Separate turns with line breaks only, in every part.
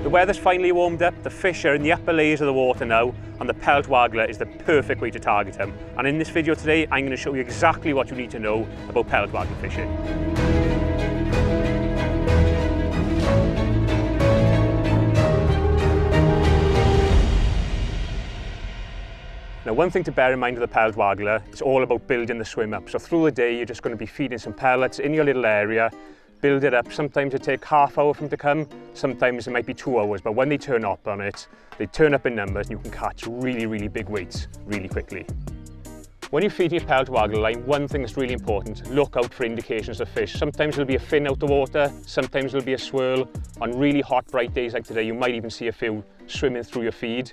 The weather's finally warmed up, the fish are in the upper layers of the water now, and the Pellet Waggler is the perfect way to target them. And in this video today, I'm going to show you exactly what you need to know about Pellet Waggler fishing. Now, one thing to bear in mind with the Pellet Waggler, it's all about building the swim up. So through the day, you're just going to be feeding some pellets in your little area, build it up. Sometimes it takes half hour for them to come, sometimes it might be 2 hours, but when they turn up on it, they turn up in numbers and you can catch really, really big weights really quickly. When you're feeding your Pellet Waggler line, one thing that's really important, look out for indications of fish. Sometimes it'll be a fin out the water, sometimes it'll be a swirl. On really hot, bright days like today, you might even see a few swimming through your feed.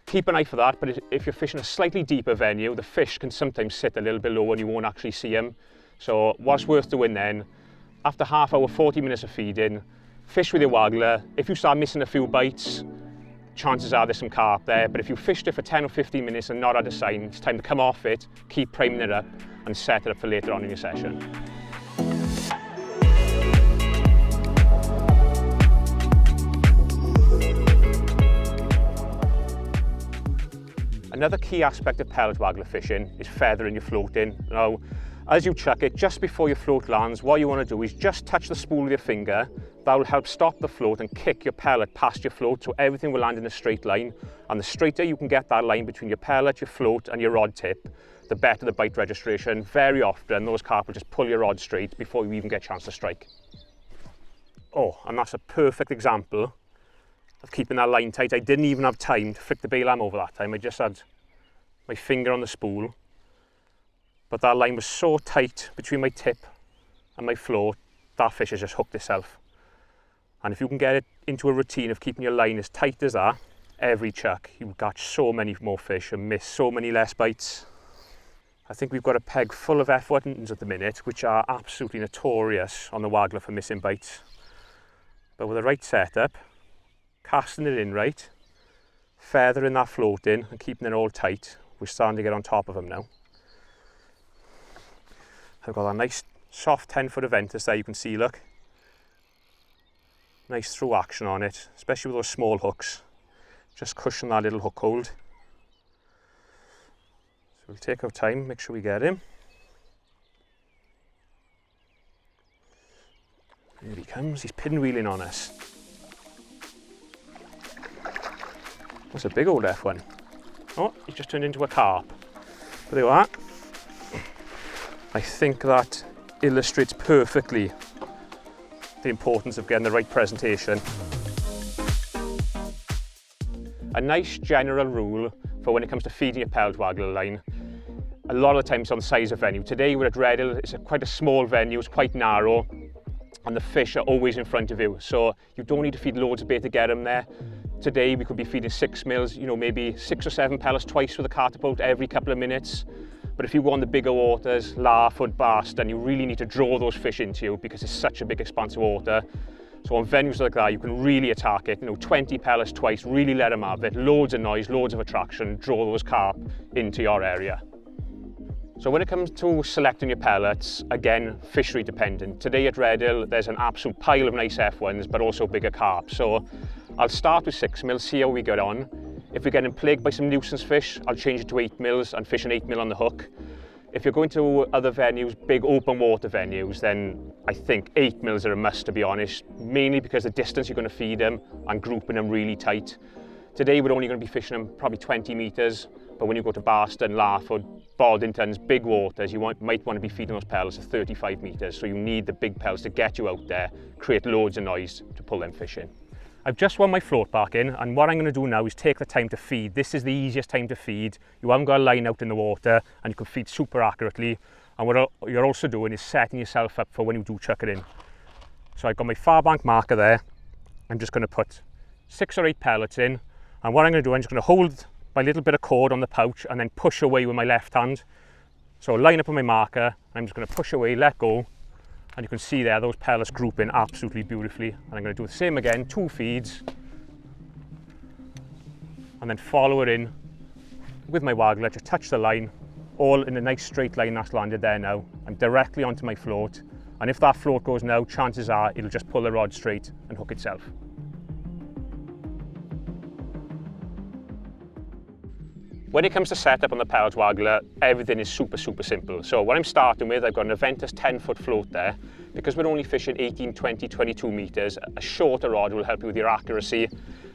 Keep an eye for that, but if you're fishing a slightly deeper venue, the fish can sometimes sit a little bit low and you won't actually see them. So what's worth doing then, after half hour, 40 minutes of feeding, fish with your waggler. If you start missing a few bites, chances are there's some carp there, but if you fished it for 10 or 15 minutes and not had a sign, it's time to come off it, keep priming it up and set it up for later on in your session. Another key aspect of Pellet Waggler fishing is feathering your float in. Now, as you chuck it, just before your float lands, what you want to do is just touch the spool with your finger. That will help stop the float and kick your pellet past your float, so everything will land in a straight line. And the straighter you can get that line between your pellet, your float and your rod tip, the better the bite registration. Very often, those carp will just pull your rod straight before you even get a chance to strike. Oh, and that's a perfect example of keeping that line tight. I didn't even have time to flick the bailam over that time. I just had my finger on the spool, but that line was so tight between my tip and my float, that fish has just hooked itself. And if you can get it into a routine of keeping your line as tight as that, every chuck, you'll catch so many more fish and miss so many less bites. I think we've got a peg full of F1s at the minute, which are absolutely notorious on the Waggler for missing bites. But with the right setup, casting it in right, feathering that float in and keeping it all tight, we're starting to get on top of them now. I've got that nice soft 10-foot Ventus there, you can see, look. Nice through action on it, especially with those small hooks. Just cushion that little hook hold. So we'll take our time, make sure we get him. Here he comes, he's pinwheeling on us. That's a big old F1. Oh, he's just turned into a carp. But there you are. I think that illustrates perfectly the importance of getting the right presentation. A nice general rule for when it comes to feeding your Pellet Waggler line, a lot of the time it's on the size of venue. Today we're at Redhill, it's quite a small venue, it's quite narrow, and the fish are always in front of you. So you don't need to feed loads of bait to get them there. Today we could be feeding 6 mils, you know, maybe 6 or 7 pellets twice with a catapult every couple of minutes. But if you go on the bigger waters, Larford, Bast, then you really need to draw those fish into you because it's such a big expanse of water. So on venues like that, you can really attack it, you know, 20 pellets twice, really let them have it, loads of noise, loads of attraction, draw those carp into your area. So when it comes to selecting your pellets, again, fishery dependent. Today at Redhill, there's an absolute pile of nice F1s, but also bigger carp. So I'll start with 6 mils, see how we get on. If we're getting plagued by some nuisance fish, I'll change it to 8 mils and fish an 8 mil on the hook. If you're going to other venues, big open water venues, then I think 8 mils are a must, to be honest, mainly because the distance you're going to feed them and grouping them really tight. Today we're only going to be fishing them probably 20 metres, but when you go to Barston, Larford, Boddington's, big waters, you might want to be feeding those pellets at 35 metres, so you need the big pellets to get you out there, create loads of noise to pull them fish in. I've just won my float back in, and what I'm going to do now is take the time to feed. This is the easiest time to feed. You haven't got a line out in the water and you can feed super accurately. And what you're also doing is setting yourself up for when you do chuck it in. So I've got my far bank marker there. I'm just going to put 6 or 8 pellets in, and what I'm going to do, I'm just going to hold my little bit of cord on the pouch and then push away with my left hand. So line up on my marker, I'm just going to push away, let go, and you can see there those pellets group in absolutely beautifully. And I'm going to do the same again, 2 feeds, and then follow it in with my waggler, just touch the line, all in a nice straight line that's landed there now. I'm directly onto my float, and if that float goes now, chances are it'll just pull the rod straight and hook itself. When it comes to setup on the Pellet Waggler, everything is super simple. So what I'm starting with, I've got an Aventus 10-foot float there. Because we're only fishing 18, 20, 22 metres, a shorter rod will help you with your accuracy,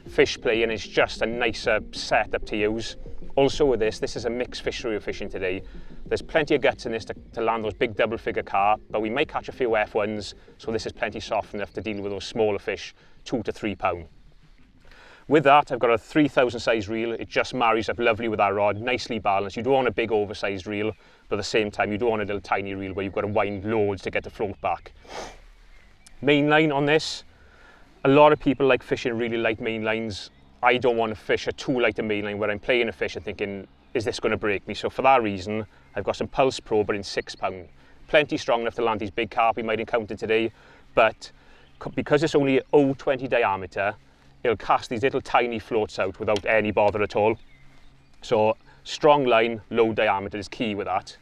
fish play, and it's just a nicer setup to use. Also with this is a mixed fishery we're fishing today. There's plenty of guts in this to land those big double-figure carp, but we might catch a few F1s, so this is plenty soft enough to deal with those smaller fish, 2 to 3 pound. With that, I've got a 3000 size reel. It just marries up lovely with our rod, nicely balanced. You don't want a big oversized reel, but at the same time, you don't want a little tiny reel where you've got to wind loads to get the float back. Main line on this, a lot of people like fishing really light main lines. I don't want to fish a too light a main line where I'm playing a fish and thinking, is this going to break me? So for that reason, I've got some Pulse Pro, but in 6 pound. Plenty strong enough to land these big carp we might encounter today, but because it's only 0.20 diameter, it'll cast these little tiny floats out without any bother at all. So strong line, low diameter is key with that.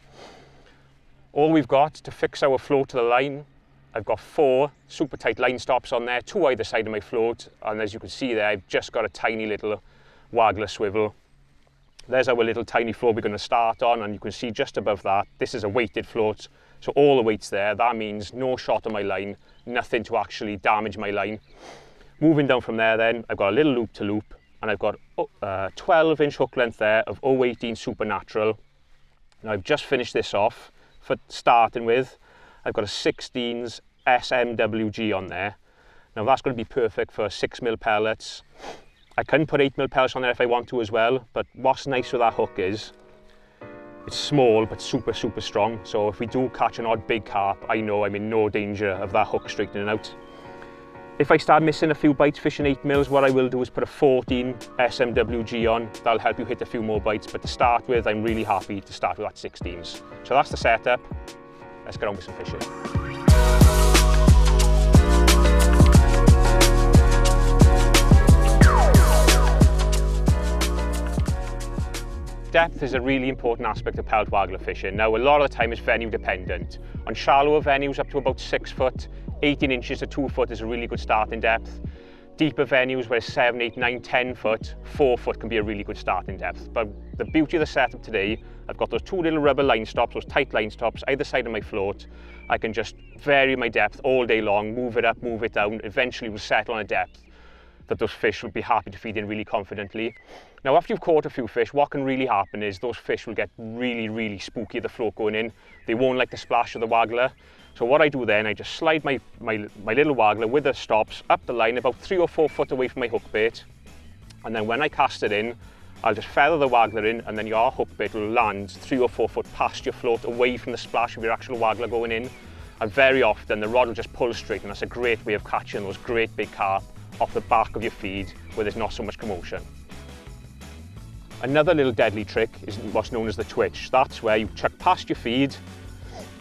All we've got to fix our float to the line, I've got 4 super tight line stops on there, 2 either side of my float, and as you can see there, I've just got a tiny little Waggler swivel. There's our little tiny float we're going to start on, and you can see just above that, this is a weighted float, so all the weight's there. That means no shot on my line, nothing to actually damage my line. Moving down from there then, I've got a little loop to loop, and I've got 12-inch hook length there of 0.18 Supernatural. Now I've just finished this off for starting with. I've got a 16s SMWG on there. Now that's going to be perfect for 6mm pellets. I can put 8mm pellets on there if I want to as well, but what's nice with that hook is it's small but super strong. So if we do catch an odd big carp, I know I'm in no danger of that hook straightening out. If I start missing a few bites fishing 8mm, what I will do is put a 14 SMWG on. That'll help you hit a few more bites, but to start with, I'm really happy to start with that 16s. So that's the setup. Let's get on with some fishing. Depth is a really important aspect of Pellet Waggler fishing. Now, a lot of the time it's venue dependent. On shallower venues up to about 6 foot, 18 inches to 2 foot is a really good starting depth. Deeper venues where it's 7, 8, 9, 10 foot, 4 foot can be a really good starting depth. But the beauty of the setup today, I've got those 2 little rubber line stops, those tight line stops, either side of my float. I can just vary my depth all day long, move it up, move it down, eventually will settle on a depth that those fish will be happy to feed in really confidently. Now, after you've caught a few fish, what can really happen is those fish will get really spooky, the float going in. They won't like the splash of the Waggler. So what I do then, I just slide my little Waggler with the stops up the line about 3 or 4 foot away from my hook bait. And then when I cast it in, I'll just feather the Waggler in, and then your hook bait will land 3 or 4 foot past your float away from the splash of your actual Waggler going in. And very often the rod will just pull straight, and that's a great way of catching those great big carp off the back of your feed where there's not so much commotion. Another little deadly trick is what's known as the twitch. That's where you chuck past your feed.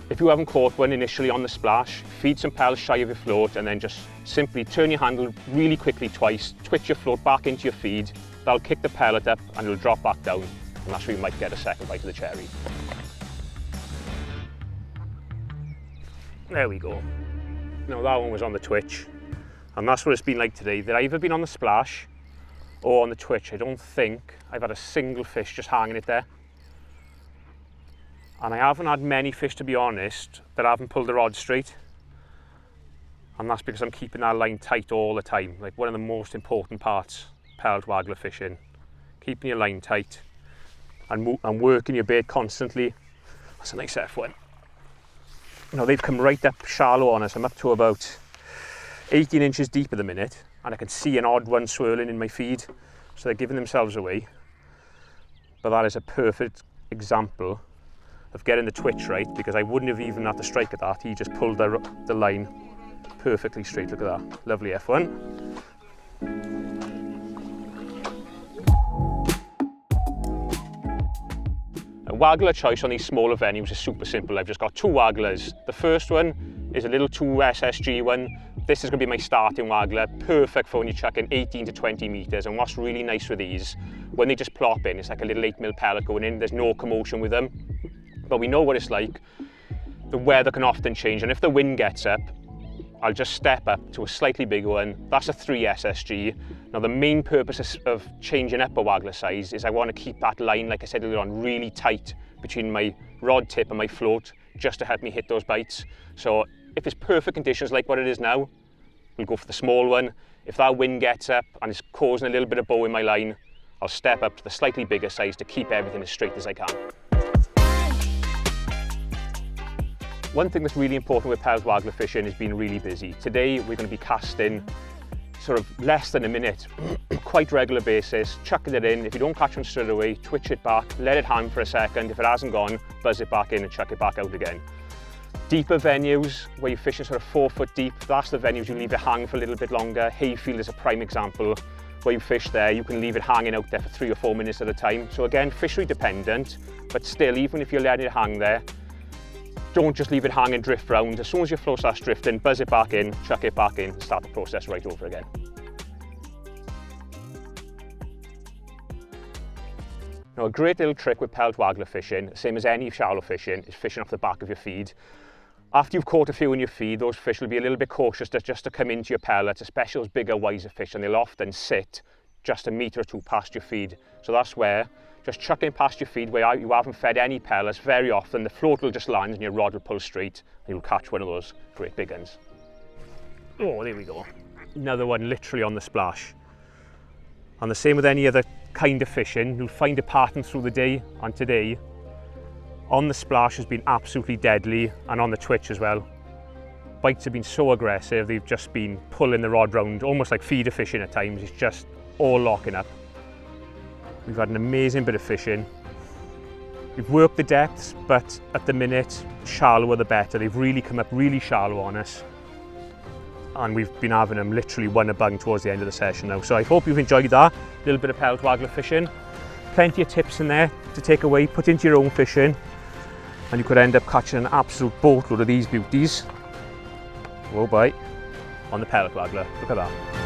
If you haven't caught one initially on the splash, feed some pellets shy of your float, and then just simply turn your handle really quickly twice, twitch your float back into your feed. That'll kick the pellet up and it'll drop back down, and that's where you might get a second bite of the cherry. There we go. Now that one was on the twitch, and that's what it's been like today. They've either been on the splash or on the twitch. I don't think I've had a single fish just hanging it there. And I haven't had many fish, to be honest, that haven't pulled the rod straight. And that's because I'm keeping that line tight all the time. Like, one of the most important parts of Pellet Waggler fishing. Keeping your line tight and working your bait constantly. That's a nice F1. Now they've come right up shallow on us. I'm up to about 18 inches deep at the minute, and I can see an odd one swirling in my feed. So they're giving themselves away. But that is a perfect example of getting the twitch right, because I wouldn't have even had to strike at that. He just pulled the line perfectly straight. Look at that, lovely F1. A Waggler choice on these smaller venues is super simple. I've just got 2 Wagglers. The first one is a little 2 SSG one. This is going to be my starting Waggler, perfect for when you're chucking 18 to 20 metres. And what's really nice with these, when they just plop in, it's like a little 8mm pellet going in. There's no commotion with them. But we know what it's like. The weather can often change, and if the wind gets up, I'll just step up to a slightly bigger one. That's a 3 SSG. Now the main purpose of changing up a waggler size is I want to keep that line, like I said earlier on, really tight between my rod tip and my float, just to help me hit those bites. So if it's perfect conditions like what it is now, we'll go for the small one. If that wind gets up and it's causing a little bit of bow in my line, I'll step up to the slightly bigger size to keep everything as straight as I can. One thing that's really important with pellet waggler fishing is being really busy. Today we're going to be casting sort of less than a minute, quite regular basis, chucking it in. If you don't catch one straight away, twitch it back, let it hang for a second. If it hasn't gone, buzz it back in and chuck it back out again. Deeper venues where you're fishing sort of 4 foot deep, that's the venues you leave it hang for a little bit longer. Hayfield is a prime example. Where you fish there, you can leave it hanging out there for 3 or 4 minutes at a time. So again, fishery dependent, but still, even if you're letting it hang there, don't just leave it hang and drift round. As soon as your float starts drifting, buzz it back in, chuck it back in, start the process right over again. Now, a great little trick with pellet waggler fishing, same as any shallow fishing, is fishing off the back of your feed. After you've caught a few in your feed, those fish will be a little bit cautious just to come into your pellets, especially those bigger, wiser fish, and they'll often sit just a metre or two past your feed. So that's where, just chucking past your feed where you haven't fed any pellets, very often the float will just land and your rod will pull straight and you'll catch one of those great big ones. Oh, there we go. Another one literally on the splash. And the same with any other kind of fishing, you'll find a pattern through the day, and today, on the splash has been absolutely deadly, and on the twitch as well. Bites have been so aggressive, they've just been pulling the rod round, almost like feeder fishing at times. It's just all locking up. We've had an amazing bit of fishing. We've worked the depths, but at the minute, shallower the better. They've really come up really shallow on us. And we've been having them literally one a bung towards the end of the session now. So I hope you've enjoyed that little bit of pellet waggler fishing. Plenty of tips in there to take away, put into your own fishing, and you could end up catching an absolute boatload of these beauties. Oh boy, on the pellet waggler, look at that.